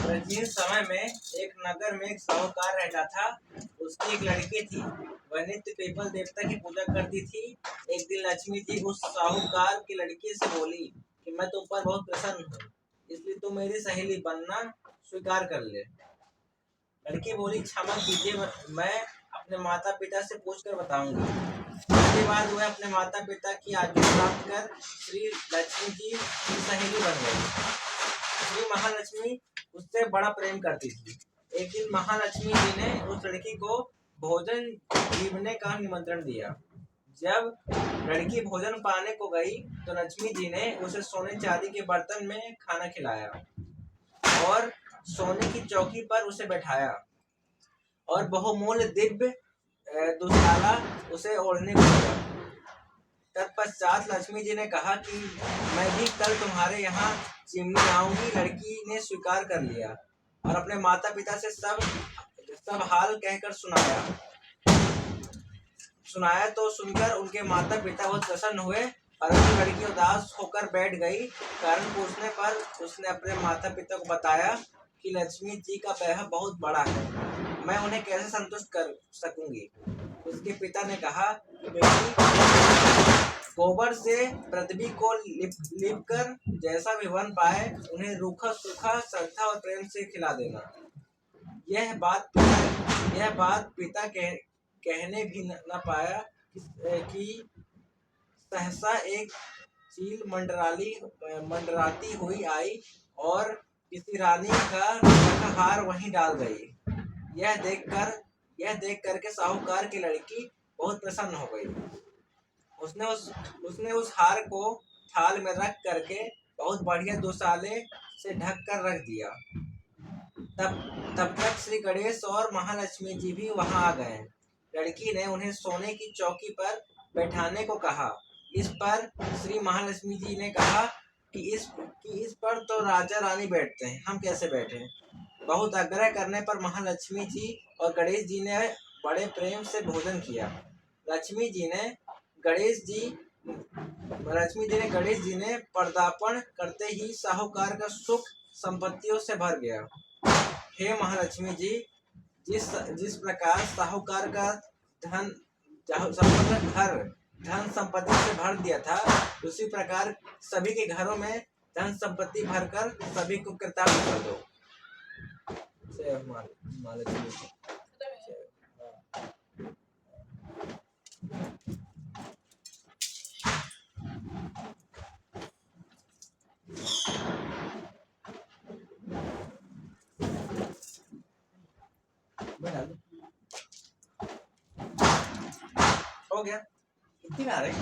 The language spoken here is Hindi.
प्राचीन समय में एक नगर में एक साहूकार रहता था। उसकी एक लड़की थी। वह नित्य पीपल देवता की पूजा करती थी। एक दिन लक्ष्मी जी उस साहूकार की लड़की से बोली कि मैं तुम पर बहुत प्रसन्न हूँ, इसलिए तुम मेरी सहेली बनना स्वीकार कर ले। लड़की बोली, क्षमा कीजिए, मैं अपने माता पिता से पूछकर बताऊंगी। इसके बाद वह अपने माता पिता की आज्ञा प्राप्त कर श्री लक्ष्मी जी की सहेली बन गई। श्री महालक्ष्मी उससे बड़ा प्रेम करती थी। एक दिन महालक्ष्मी जी ने उस लड़की को भोजन जीवने का निमंत्रण दिया। जब लड़की भोजन पाने को गई तो लक्ष्मी जी ने उसे सोने चांदी के बर्तन में खाना खिलाया और सोने की चौकी पर उसे बैठाया और बहुमूल्य दिव्य दुशाला उसे ओढ़ने को दिया। तत्पश्चात लक्ष्मी जी ने कहा कि मैं भी कल तुम्हारे यहाँ चिमनी आऊंगी। लड़की ने स्वीकार कर लिया और अपने माता पिता से सब हाल कहकर सुनाया तो सुनकर उनके माता पिता बहुत प्रसन्न हुए, परंतु लड़की उदास होकर बैठ गई। कारण पूछने पर उसने अपने माता पिता को बताया कि लक्ष्मी जी का पैसा बहुत बड़ा है, मैं उन्हें कैसे संतुष्ट कर सकूंगी। उसके पिता ने कहा कि बेटी, गोबर से पृथ्वी को लिप कर जैसा भी वन पाए उन्हें रूखा सूखा श्रद्धा और प्रेम से खिला देना। यह बात पिता कहने भी न पाया कि सहसा एक चील मंडराती हुई आई और किसी रानी का हार वहीं डाल गई। यह देख करके साहूकार की लड़की बहुत प्रसन्न हो गई। उसने उस हार को थाल में रख करके बहुत बढ़िया दुशाले से ढक कर रख दिया। तब तक श्री गणेश और महालक्ष्मी जी भी वहां आ गए। लड़की ने उन्हें सोने की चौकी पर बैठाने को कहा। इस पर श्री महालक्ष्मी जी ने कहा कि इस पर तो राजा रानी बैठते हैं, हम कैसे बैठे। बहुत आग्रह करने पर महालक्ष्मी जी और गणेश जी ने बड़े प्रेम से भोजन किया। लक्ष्मी जी ने गणेश जी ने पदार्पण करते ही साहूकार का सुख संपत्तियों से भर गया। हे महालक्ष्मी जी, जिस प्रकार साहूकार का समग्र घर धन संपत्ति से भर दिया था, उसी प्रकार सभी के घरों में धन संपत्ति भरकर सभी को कृतार्थ कर दो। महालक्ष्मी जी हो गया। कितनी आ रही?